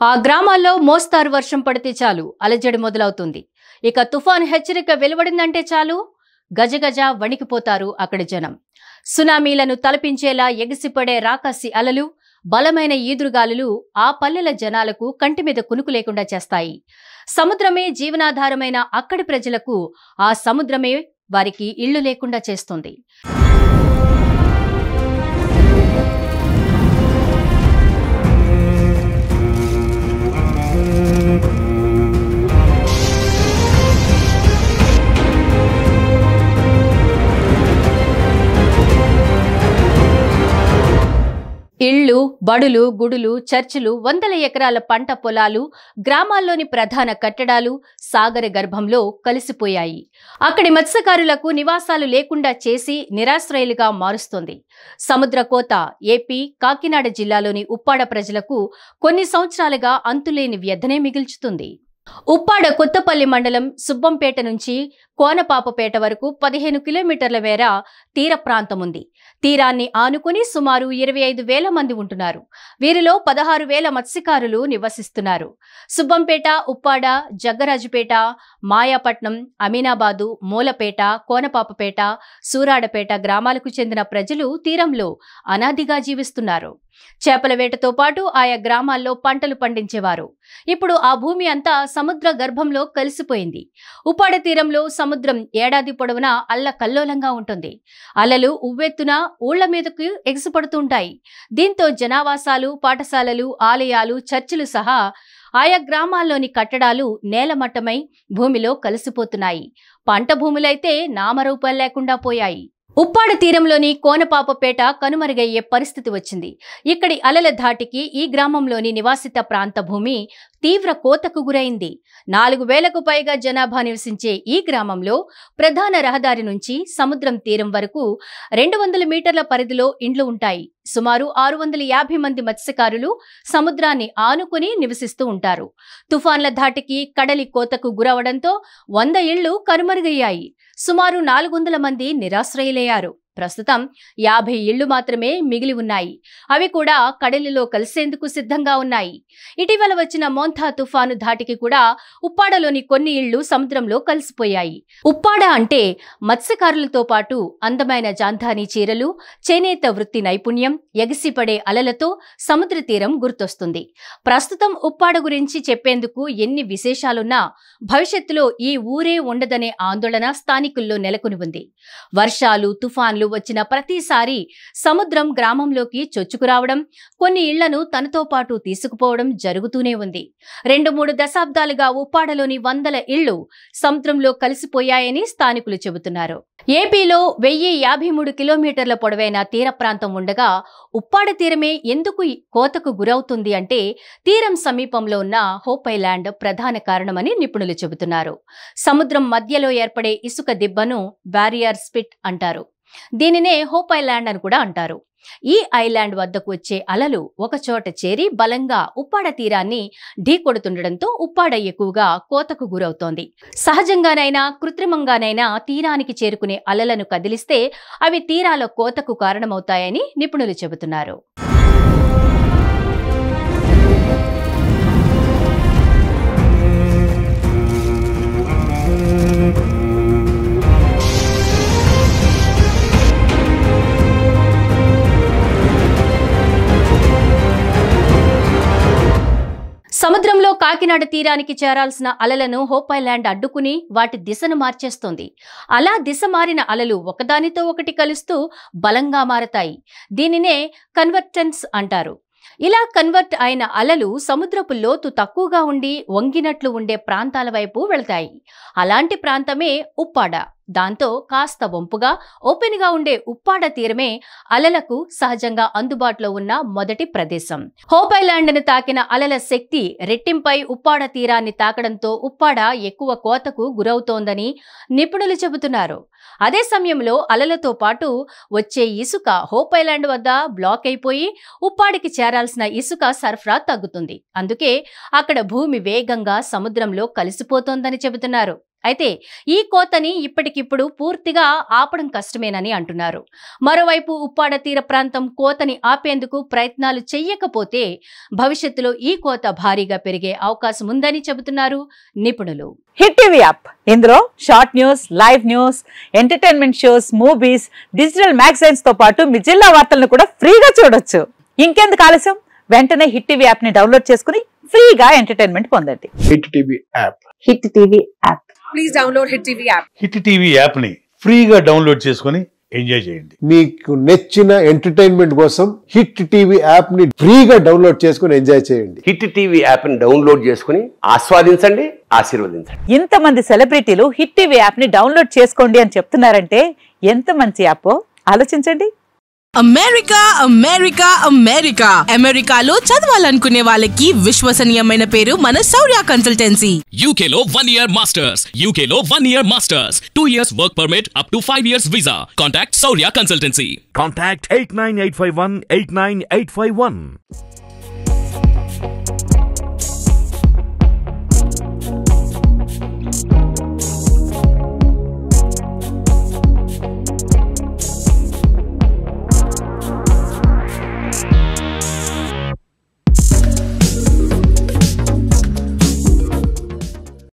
ఆ గ్రామాల్లో మోస్తారు వర్షం పడితే చాలు అలజడి మొదలవుతుంది. ఇక తుఫాన్ హెచ్చరిక వెలువడిందంటే చాలు గజగజ వణికిపోతారు అక్కడి జనం. సునామీలను తలపించేలా ఎగిసిపడే రాకాసి అలలు, బలమైన ఈదురుగాలులు ఆ పల్లెల జనాలకు కంటి మీద కునుకు లేకుండా చేస్తాయి. సముద్రమే జీవనాధారమైన అక్కడి ప్రజలకు ఆ సముద్రమే వారికి ఇళ్లు లేకుండా చేస్తుంది. ఇళ్లు, బడులు, గుడులు, చర్చిలు, వందల ఎకరాల పంట పొలాలు, గ్రామాల్లోని ప్రధాన కట్టడాలు సాగర గర్భంలో కలిసిపోయాయి. అక్కడి మత్స్యకారులకు నివాసాలు లేకుండా చేసి నిరాశ్రయులుగా మారుస్తోంది. సముద్ర కోత ఏపీ కాకినాడ జిల్లాలోని ఉప్పాడ ప్రజలకు కొన్ని సంవత్సరాలుగా అంతులేని వ్యధనే మిగిల్చుతుంది. ఉప్పాడ కొత్తపల్లి మండలం సుబ్బంపేట నుంచి కోనపాపపేట వరకు 15 కిలోమీటర్ల మేర తీర ప్రాంతం ఉంది. తీరాన్ని ఆనుకుని సుమారు 25,000 మంది ఉంటున్నారు. వీరిలో 16,000 మత్స్యకారులు నివసిస్తున్నారు. సుబ్బంపేట, ఉప్పాడ, జగ్గరాజుపేట, మాయాపట్నం, అమీనాబాదు, మూలపేట, కోనపాపపేట, సూరాడపేట గ్రామాలకు చెందిన ప్రజలు తీరంలో అనాదిగా జీవిస్తున్నారు. చేపల వేటతో పాటు ఆయా గ్రామాల్లో పంటలు పండించేవారు. ఇప్పుడు ఆ భూమి అంతా సముద్ర గర్భంలో కలిసిపోయింది. ఉప్పాడ తీరంలో సముద్రం ఏడాది పొడవునా అల్లకల్లోలంగా ఉంటుంది. అలలు ఉవ్వెత్తున ఊళ్ల మీదకు ఎగిసిపడుతుంటాయి. దీంతో జనావాసాలు, పాఠశాలలు, ఆలయాలు, చర్చిలు సహా ఆయా గ్రామాల్లోని కట్టడాలు నేలమట్టమై భూమిలో కలిసిపోతున్నాయి. పంట భూములైతే నామరూపాలు లేకుండా పోయాయి. ఉప్పాడ తీరంలోని కోనపాపపేట కనుమరుగయ్యే పరిస్థితి వచ్చింది. ఇక్కడి అలల ధాటికి ఈ గ్రామంలోని నివాసిత ప్రాంత భూమి తీవ్ర కోతకు గురైంది. 4,000కు పైగా జనాభా నివసించే ఈ గ్రామంలో ప్రధాన రహదారి నుంచి సముద్రం తీరం వరకు 200 మీటర్ల పరిధిలో ఇండ్లు ఉంటాయి. సుమారు 650 మంది మత్స్యకారులు సముద్రాన్ని ఆనుకుని నివసిస్తూ ఉంటారు. తుఫాన్ల ధాటికి కడలి కోతకు గురవడంతో 100 ఇళ్లు కనుమరుగయ్యాయి. సుమారు 400 మంది నిరాశ్రయులయ్యారు. ప్రస్తుతం 50 ఇళ్లు మాత్రమే మిగిలి ఉన్నాయి. అవి కూడా కడలిలో కలిసేందుకు సిద్ధంగా ఉన్నాయి. ఇటీవల వచ్చిన మోంథా తుఫాను ధాటికి కూడా ఉప్పాడలోని కొన్ని ఇళ్లు సముద్రంలో కలిసిపోయాయి. ఉప్పాడ అంటే మత్స్యకారులతో పాటు అందమైన జాంధానీ చీరలు, చేనేత వృత్తి నైపుణ్యం, ఎగిసిపడే అలలతో సముద్ర తీరం గుర్తొస్తుంది. ప్రస్తుతం ఉప్పాడ గురించి చెప్పేందుకు ఎన్ని విశేషాలున్నా భవిష్యత్తులో ఈ ఊరే ఉండదనే ఆందోళన స్థానికుల్లో నెలకొని ఉంది. వర్షాలు, తుఫాన్లు వచ్చిన ప్రతిసారి సముద్రం గ్రామంలోకి చొచ్చుకురావడం, కొన్ని ఇళ్లను తనతో పాటు తీసుకుపోవడం జరుగుతూనే ఉంది. 2-3 దశాబ్దాలుగా ఉప్పాడలోని 100 ఇళ్లు సముద్రంలో కలిసిపోయాయని స్థానికులు చెబుతున్నారు. ఏపీలో 1053 కిలోమీటర్ల పొడవైన తీర ప్రాంతం ఉండగా ఉప్పాడ తీరమే ఎందుకు కోతకు గురవుతుంది అంటే తీరం సమీపంలో ఉన్న హోప్ ఐలాండ్ ప్రధాన కారణమని నిపుణులు చెబుతున్నారు. సముద్రం మధ్యలో ఏర్పడే ఇసుక దిబ్బను బ్యారియర్ స్పిట్ అంటారు. దీనినే హోప్ ఐలాండ్ అని కూడా అంటారు. ఈ ఐలాండ్ వద్దకు వచ్చే అలలు ఒకచోట చేరి బలంగా ఉప్పాడ తీరాన్ని ఢీకొడుతుండటంతో ఉప్పాడ ఎక్కువగా కోతకు గురవుతోంది. సహజంగానైనా కృత్రిమంగానైనా తీరానికి చేరుకునే అలలను కదిలిస్తే అవి తీరాల కోతకు కారణమవుతాయని నిపుణులు చెబుతున్నారు. సముద్రంలో కాకినాడ తీరానికి చేరాల్సిన అలలను హోప్ ఐలాండ్ అడ్డుకుని వాటి దిశను మార్చేస్తోంది. అలా దిశ మారిన అలలు ఒకదానితో ఒకటి కలుస్తూ బలంగా మారతాయి. దీనినే కన్వర్టెన్స్ అంటారు. ఇలా కన్వర్ట్ అయిన అలలు సముద్రపు లోతు తక్కువగా ఉండి వంగినట్లు ఉండే ప్రాంతాల వైపు వెళతాయి. అలాంటి ప్రాంతమే ఉప్పాడ. దాంతో కాస్త వంపుగా ఓపెన్ గా ఉండే ఉప్పాడ తీరమే అలలకు సహజంగా అందుబాటులో ఉన్న మొదటి ప్రదేశం. హోప్ ఐలాండ్ ను తాకిన అలల శక్తి రెట్టింపై ఉప్పాడ తీరాన్ని తాకడంతో ఉప్పాడ ఎక్కువ కోతకు గురవుతోందని నిపుణులు చెబుతున్నారు. అదే సమయంలో అలలతో పాటు వచ్చే ఇసుక హోప్ ఐలాండ్ వద్ద బ్లాక్ అయిపోయి ఉప్పాడికి చేరాల్సిన ఇసుక సరఫరా తగ్గుతుంది. అందుకే అక్కడ భూమి వేగంగా సముద్రంలో కలిసిపోతోందని చెబుతున్నారు. అయితే ఈ కోతని ఇప్పటికిప్పుడు పూర్తిగా ఆపడం కష్టమేనని అంటున్నారు. మరోవైపు ఉప్పాడ తీర ప్రాంతం కోతని ఆపేందుకు ప్రయత్నాలు చెయ్యకపోతే భవిష్యత్తులో ఈ కోత భారీగా పెరిగే అవకాశం ఉందని చెబుతున్నారు నిపుణులు. హిట్ టీవీ యాప్ ఇందులో short news, live news, entertainment shows, movies, digital magazines తో పాటు మీ జిల్లా వార్తలను కూడా ఫ్రీగా చూడొచ్చు. ఇంకెందుకు ఆలస్యం, వెంటనే హిట్ టీవీ యాప్ ని డౌన్లోడ్ చేసుకుని ఫ్రీగా ఎంటర్టైన్మెంట్ పొందండి. Hit TV app. Hit TV app. Please download hit TV app. Hit TV app ని ఫ్రీగా డౌన్లోడ్ చేసుకుని ఎంజాయ్ చేయండి. మీకు నచ్చిన ఎంటర్టైన్మెంట్ కోసం హిట్ టీవీ యాప్ ని ఫ్రీగా డౌన్లోడ్ చేసుకుని ఎంజాయ్ చేయండి. హిట్ టీవీ యాప్ ని డౌన్లోడ్ చేసుకుని ఆస్వాదించండి, ఆశీర్వదించండి. ఇంతమంది సెలబ్రిటీలు హిట్ టీవీ యాప్ ని డౌన్లోడ్ చేసుకోండి అని చెప్తున్నారంటే ఎంత మంచి యాప్ ఆలోచించండి. అమెరికా అమెరికా అమెరికా అమెరికాలో చదవాలనుకునే వాళ్ళకి విశ్వసనీయమైన పేరు మన శౌర్య కన్సల్టెన్సీ. UK లో 1 year masters, UK లో 1 year masters, 2 years work permit up to 5 years visa. Contact Saurya Consultancy. Contact 89851 89851.